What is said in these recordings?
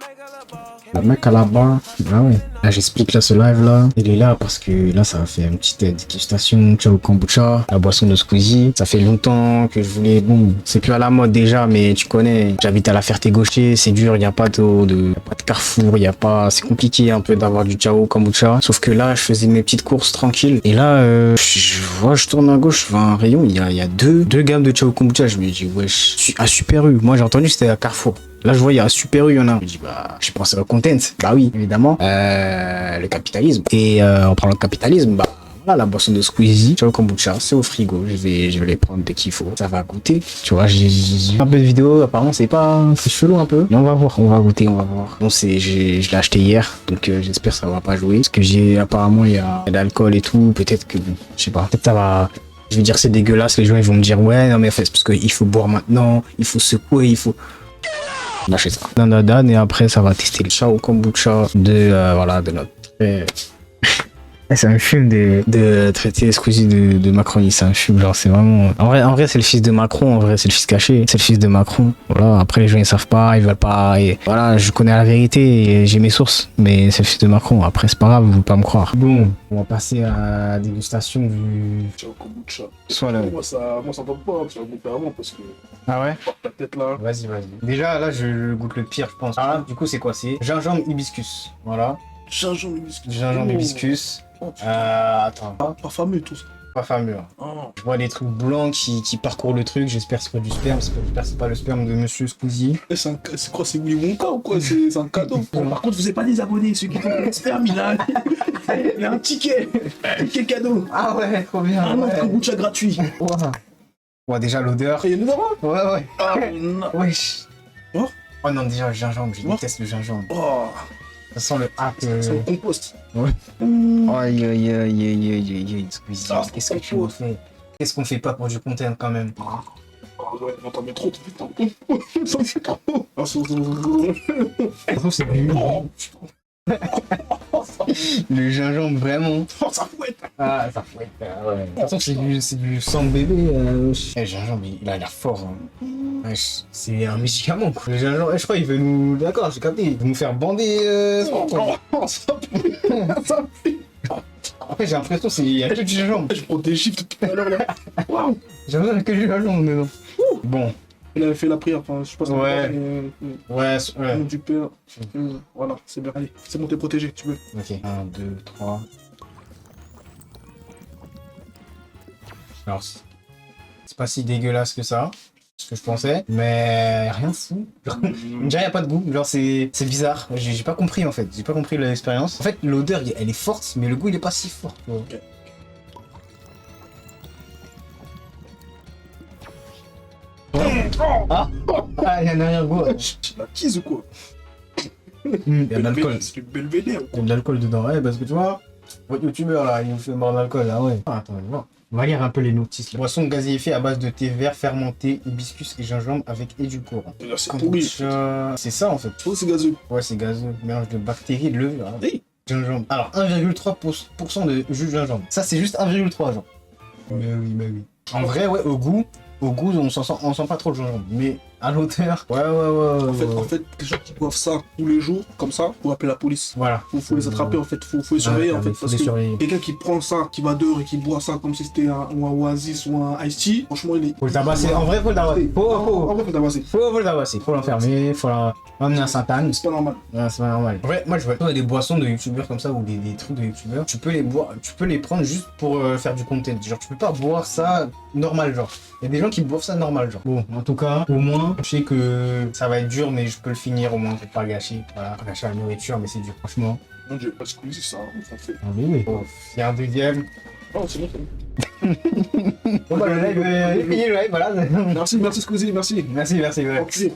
Le mec à la barre, ah ouais. Là, j'explique là ce live là. Il est là parce que là, ça a fait une petite dégustation. Ciao kombucha, la boisson de Squeezie. Ça fait longtemps que je voulais. Bon, c'est plus à la mode déjà, mais tu connais. J'habite à la Ferté-Gaucher, c'est dur. Il n'y a pas y a pas de Carrefour, il y a pas. C'est compliqué un peu d'avoir du ciao kombucha. Sauf que là, je faisais mes petites courses tranquilles. Et là, je tourne à gauche, je vois un rayon. Il y a deux gammes de ciao kombucha. Je me dis, wesh, à Super U. Moi, j'ai entendu que c'était à Carrefour. Là, je vois, il y a Super U, il y en a. Je me dis, bah, j'ai pensé au content. Bah oui, évidemment. Le capitalisme. Et en parlant de capitalisme, bah, voilà, la boisson de Squeezie, ciao kombucha, c'est au frigo. Je vais les prendre dès qu'il faut. Ça va goûter. Tu vois, j'ai vu un peu de vidéo. Apparemment, c'est chelou un peu. Mais on va voir, on va goûter, on va voir. Bon, je l'ai acheté hier. Donc, j'espère que ça va pas jouer. Parce que apparemment, il y a de l'alcool et tout. Peut-être que, je sais pas. Peut-être ça va. Je vais dire c'est dégueulasse. Les gens, ils vont me dire, ouais, non, mais en fait, c'est parce qu'il faut boire maintenant. Il faut secouer, il faut. Lâcher ça. Dan et après ça va tester le ciao kombucha de notre. C'est un film de traiter Squeezie de Macron. C'est un film genre c'est vraiment. En vrai c'est le fils de Macron. En vrai c'est le fils caché. C'est le fils de Macron. Voilà. Après les gens ils savent pas, ils veulent pas. Et voilà, je connais la vérité et j'ai mes sources. Mais c'est le fils de Macron. Après c'est pas grave, vous pouvez pas me croire. Bon, on va passer à la dégustation du ciao kombucha. Soit là. Moi ça va pas. Ça va goûter avant parce que. Ah ouais. Ta tête là. Vas-y. Déjà là je goûte le pire je pense. Ah là, du coup c'est quoi? C'est gingembre hibiscus. Voilà. Gingembre hibiscus. Gingembre hibiscus. Oh, Attends. pas fameux tout ça. Pas fameux. Oh. Je vois des trucs blancs qui parcourent le truc. J'espère que c'est pas du sperme. J'espère que c'est pas le sperme de Monsieur Squeezie. C'est quoi? C'est Willy Wonka ou quoi? C'est un cadeau. Bon, par contre, vous n'êtes pas des abonnés. Ceux qui ont sperme, il a un ticket. Ticket cadeau. Ah ouais, trop bien. Un autre kombucha gratuit. Ouais, déjà l'odeur. Il y a une odeur. Ouais. Ah non. Wesh. Oh. Oh non, déjà le gingembre. Je déteste le gingembre. Oh. Ça sent le hack. C'est le compost. Ouais. Aïe. Squeezie. Qu'est-ce que tu me fais? Qu'est-ce qu'on fait pas pour du content quand même? Oh ouais, non, t'en mets trop. Ça fait trop. Ah, c'est du. Le gingembre vraiment. Oh, ça fouette. Ah, ça fouette. Ouais. De toute façon, c'est du sang de bébé. Le gingembre, il a l'air fort. Hein. Ouais, c'est un médicament quoi. Le gingembre, je crois qu'il veut nous. D'accord, j'ai capté. Il veut nous faire bander. Ça pue. Après, j'ai l'impression qu'il y a que du gingembre. Je prends des chiffres tout à l'heure là. Waouh. J'ai l'impression qu'il y a que du gingembre dedans. Bon. Il avait fait la prière, enfin, je sais pas si ouais. Nom du père. Voilà, c'est bien. Allez, c'est bon, t'es protégé, tu peux. Ok. 1, 2, 3. Alors, c'est pas si dégueulasse que ça, ce que je pensais, mais rien de fou. On dirait y a pas de goût, genre c'est bizarre. J'ai pas compris en fait, j'ai pas compris l'expérience. En fait, l'odeur elle est forte, mais le goût il est pas si fort. Ok. Ah, il y a un arrière-goût. La quise ou quoi? Il y a de l'alcool. C'est du belvédère. Il y a de l'alcool dedans, ouais, parce que tu vois, votre youtubeur là, il nous fait boire de l'alcool là, ouais. Attends, on va lire un peu les notices. Boisson gazéifiée à base de thé vert fermenté, hibiscus et gingembre avec édulcorant. C'est pourri. C'est ça en fait. Oh, c'est gazeux. Ouais, c'est gazeux. Mélange de bactéries et de levure. Hein. Hey. Gingembre. Alors, 1,3% de jus de gingembre. Ça, c'est juste 1,3 genre. Mais oui. En vrai, ouais, au goût, on sent pas trop le gingembre. Mais à l'odeur, ouais. En fait, les gens qui boivent ça tous les jours, comme ça, faut appeler la police. Voilà. Faut les attraper, en fait. Faut les surveiller, en fait. Parce que quelqu'un qui prend ça, qui va dehors et qui boit ça comme si c'était un Oasis ou un Ice Tea, franchement, il est. Faut le tabasser. En vrai, faut le tabasser. En vrai, faut le tabasser. Faut le tabasser. Faut l'enfermer. Faut l'emmener à Sainte-Anne. C'est pas normal. Ouais, c'est pas normal. En vrai, moi, je vois des boissons de youtubeurs comme ça ou des trucs de youtubeurs. Tu peux les boire, tu peux les prendre juste pour faire du content. Genre, tu peux pas boire ça normal, genre. Il y a des gens qui boivent ça normal, genre. Bon, en tout cas, au moins, je sais que ça va être dur, mais je peux le finir au moins pour pas le gâcher. Voilà, pas gâcher la nourriture, mais c'est dur, franchement. Mon dieu, pas Squeezie, ça, on s'en fait. Ah, mais oui. Bon, il y a un deuxième. Oh, c'est bon, c'est bon. Bon, bah, le live est fini, le live, voilà. Merci Squeezie, merci. Merci, ouais. Okay.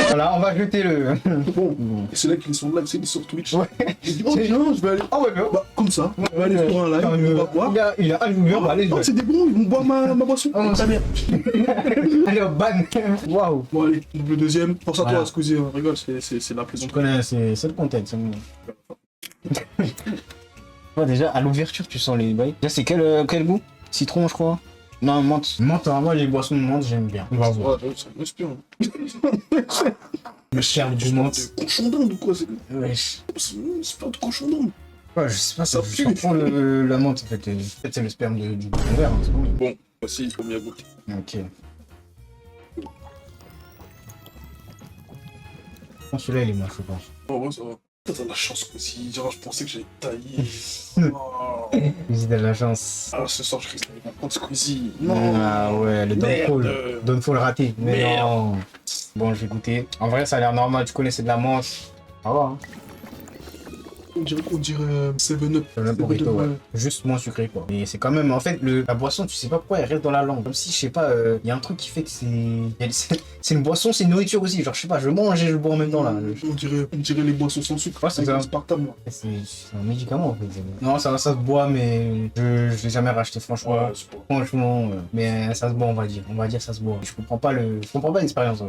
Voilà, on va jeter le. Bon, et c'est là qu'ils sont live, c'est sur Twitch. Ouais. Il dit, oh non, je vais aller. Ah ouais, mais Bah, comme ça, on va aller sur un live, on va boire. Il a un joueur, bah allez, Non, c'est des bons, ils vont boire ma boisson. Oh, ta mère. Allez, hop, ban. Waouh. Bon, allez, le deuxième. Pense à Voilà. toi, Squeezie, on rigole, c'est la plaisante. Tu connais, c'est le content, c'est bon. Ouais, déjà, à l'ouverture, tu sens les bails. Déjà, c'est quel goût? Citron, je crois. Non, menthe. Menthe, moi, les boissons de menthe, j'aime bien. On va voir. Ouais, ça me respire. Le sperme du menthe. De cochon d'Inde ou quoi? Wesh. C'est pas de cochon d'Inde. Ouais, je sais pas, ça Ça je pue. comprends la menthe en fait. En fait, c'est le sperme du bouton vert, hein, c'est bon. Bon, voici, il faut bien goûter. Ok. Bon, celui-là il est moche, je pense. Oh, ouais, ça va. T'as de la chance aussi. Genre, je pensais que j'allais tailler. Oh. Squeezie de la chance. Ah, ce soir, je risque d'aller prendre Squeezie. Non. Ah ouais, le Merde. Downfall raté. Mais Merde. non. Bon, je vais goûter. En vrai, ça a l'air normal, tu connais, c'est de la menthe. Ça va, hein. On dirait 7-Up. Le burrito, ouais. Juste moins sucré, quoi. Mais c'est quand même, en fait, la boisson, tu sais pas pourquoi elle reste dans la langue. Comme si, je sais pas, il y a un truc qui fait que c'est une boisson, c'est une nourriture aussi. Genre, je sais pas, je mange et je bois en même temps, là. On dirait les boissons sans sucre. Ouais, c'est avec ça. l'aspartame, là. C'est un médicament, en fait. Non, ça se boit, mais je l'ai jamais racheté, franchement. Ouais, c'est pas. Franchement, mais ça se boit, on va dire. On va dire ça se boit. Je comprends pas l'expérience. Ouais.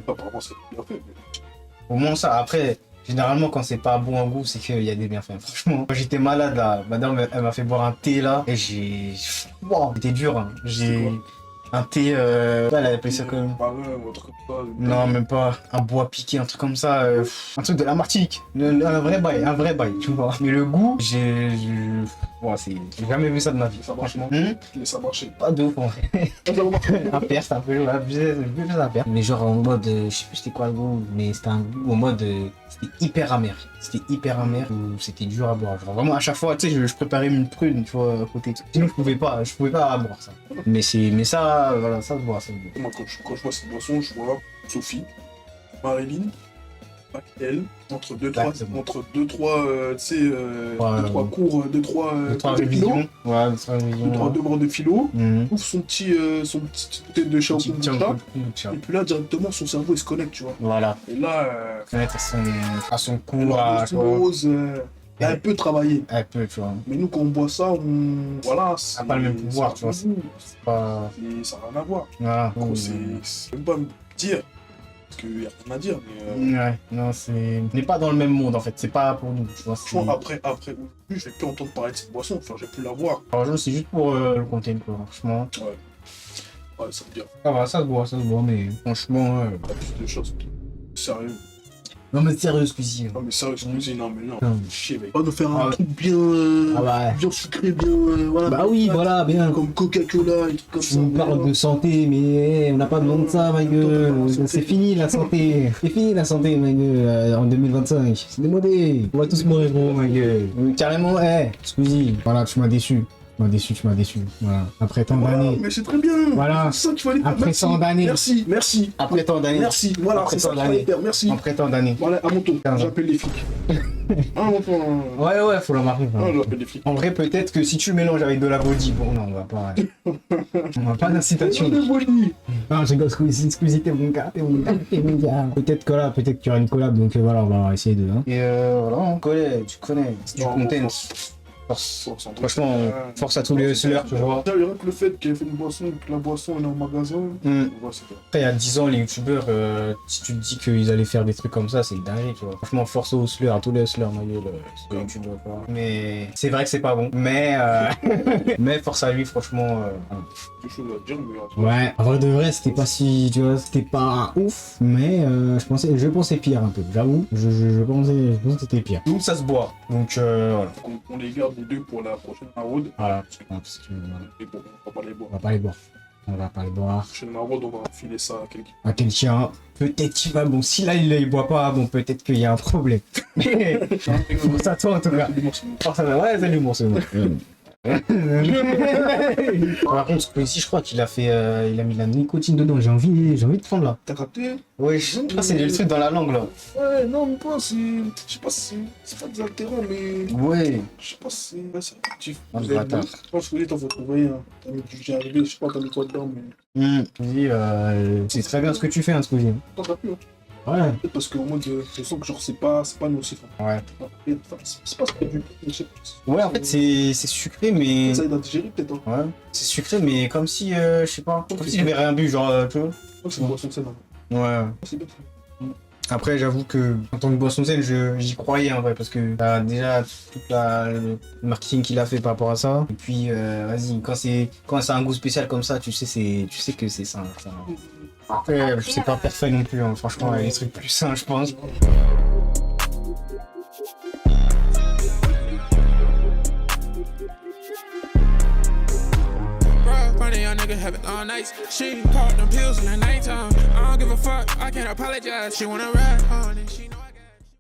Apparemment, c'est bien fait. Au moins ça, après, généralement quand c'est pas bon en goût, c'est qu'il y a des bienfaits. Franchement, quand j'étais malade là, madame elle m'a fait boire un thé là, et wow, c'était dur, hein. J'ai un thé, elle avait appelé ça comme... Marin ou un truc comme ça. Non, même pas. Un bois piqué, un truc comme ça. Un truc de la Martinique. Un vrai bail, tu vois. Mais le goût, ouais, j'ai jamais vu ça de ma vie, Ça marche. franchement. Laisse ça marcher. Pas de ouf en vrai. Un père, c'est un peu abusé un père. Mais genre en mode, je sais plus c'était quoi le goût, mais c'était un goût en mode, c'était hyper amer. C'était hyper amer, ou c'était dur à boire. Genre vraiment à chaque fois, tu sais, je préparais une prune, tu vois, à côté. Sinon je pouvais pas boire ça. Mais ça, voilà, ça se boit, ça se boit. Moi, quand je vois cette boisson, je vois Sophie, Marilyn, elle, entre deux, trois, Exactement. tu sais, deux, trois cours, deux, trois révisions. Ouais, deux, trois révisions. deux, trois devoirs de philo, Mhm. ouvre son petit tête de chat au Petit kombucha, tiens. et puis là, directement, son cerveau, il se connecte, tu vois. Voilà. Et là, Connaître à son cours, l'osmose, elle a un peu travaillé. un peu, tu vois. Mais nous, quand on boit ça, voilà, Ça n'a pas le même pouvoir, tu vois. Ça Pas... n'a rien à voir. Voilà. Donc, c'est même pas me dire, parce qu'il n'y a rien à dire, mais... Ouais, non, on n'est pas dans le même monde en fait, c'est pas pour nous, tu vois. Franchement, après, aujourd'hui, je vais plus entendre parler de cette boisson, enfin, je vais plus la voir. Franchement, c'est juste pour le content, quoi, franchement. Ouais, ça veut dire, Ça va, ça se boit, mais franchement. pas plus de choses. Sérieux. Non, mais sérieux, Squeezie. Non, mais sérieux, excusez, non, mais non. Non. Chier, mec. On va nous faire un Ah, truc bien, Ah bah, bien sucré, bien, voilà. bah oui, voilà, bien. Comme Coca-Cola et tout comme Tu ça. nous parles de santé, mais on n'a pas besoin de ça, ma gueule. C'est fini la santé. C'est fini la santé, ma gueule, en 2025. C'est démodé. On va tous mourir, gros, ma gueule. Carrément, Squeezie. Voilà, tu m'as déçu. Tu m'as déçu. Voilà. Après tant Voilà, d'années. mais c'est très bien. Voilà. C'est ça qu'il fallait faire. Après Merci. tant d'années. Merci. Après tant d'années. Merci. Voilà, Après c'est ça tant qu'il fallait d'années. faire. Merci. Après tant d'années. Voilà, à mon tour, 15 ans. j'appelle les flics. Ah, mon tour. Ouais, faut la marquer. Ah, j'appelle les flics. En vrai, peut-être que si tu le mélanges avec de la body, bon, non, on va pas. On va pas d'incitation. Oh, Bolly. Non, je rigole, Squeezie, t'es mon gars, t'es mon gars. Peut-être que là, peut-être qu'il y aura une collab, donc voilà, on va essayer de. Hein. Et voilà, tu connais, c'est du Non, content. Force, Franchement, force à tous les hustlers, tu vois. Rien que le fait qu'elle fait une boisson, que la boisson est en magasin, ouais, c'est bien. Après, il y a 10 ans, les youtubeurs, si tu te dis qu'ils allaient faire des trucs comme ça, c'est dingue, tu vois. Franchement, force aux hustlers, à tous les hustlers, ma gueule, c'est youtubeurs, quoi. Mais c'est vrai que c'est pas bon. Mais, mais force à lui, franchement. Quelque chose à dire, mais en tout cas, Ouais, en vrai de vrai, c'était pas si, tu vois, c'était pas ouf, mais je pensais pire un peu, j'avoue, je pensais que c'était pire. Donc ça se boit, donc voilà. on les garde les deux pour la prochaine maraude. Voilà, parce que, voilà. Et bon, on va pas les boire. On va pas les boire. On va pas les boire. La prochaine maraude, on va filer ça à quelqu'un. À quelqu'un, peut-être qu'il va, bon, si là il boit pas, bon, peut-être qu'il y a un problème. Mais, force à toi en tout cas. Force à toi, ouais, salut, mon c'est bon. Par contre, ici, je crois qu'il a fait, il a mis la nicotine dedans. J'ai envie de prendre là. T'as capté? Ouais, je sais pas, c'est le truc dans la langue là. Ouais, non, mais pas, c'est. Je sais pas si c'est pas désaltérant, mais. Ouais. Je sais pas si c'est actif. Oh, Vous le avez bâtard. vu? Je pense que les temps, faut trouver. T'as mis du j'ai arrivé, je sais pas, t'as mis quoi dedans, mais. Squeezie, c'est très bien ce que tu fais, hein, Squeezie. T'en as plus, hein. Ouais. Peut-être parce qu'au moins, je sens que genre, c'est pas nocif. Hein. Ouais. Enfin, c'est pas ce que du tout, je sais pas. Ouais, en fait, c'est sucré, mais. Ça aide à digérer, peut-être. Hein. Ouais. C'est sucré, mais comme si, je sais pas, comme si j'avais rien bu, genre, tu vois. Je crois que c'est une boisson saine. Hein. Ouais. C'est bien. Après, j'avoue que, en tant que boisson saine, j'y croyais, en vrai, parce que t'as déjà tout le marketing qu'il a fait par rapport à ça. Et puis, vas-y, quand c'est un goût spécial comme ça, tu sais que c'est ça. Après, je sais pas parfait non plus, hein. Franchement, il y a des trucs plus sains, je pense. Funny young nigga have it all nights. She caught them pills in the nighttime. I don't give a fuck, I can't apologize. She wanna ride on it, she know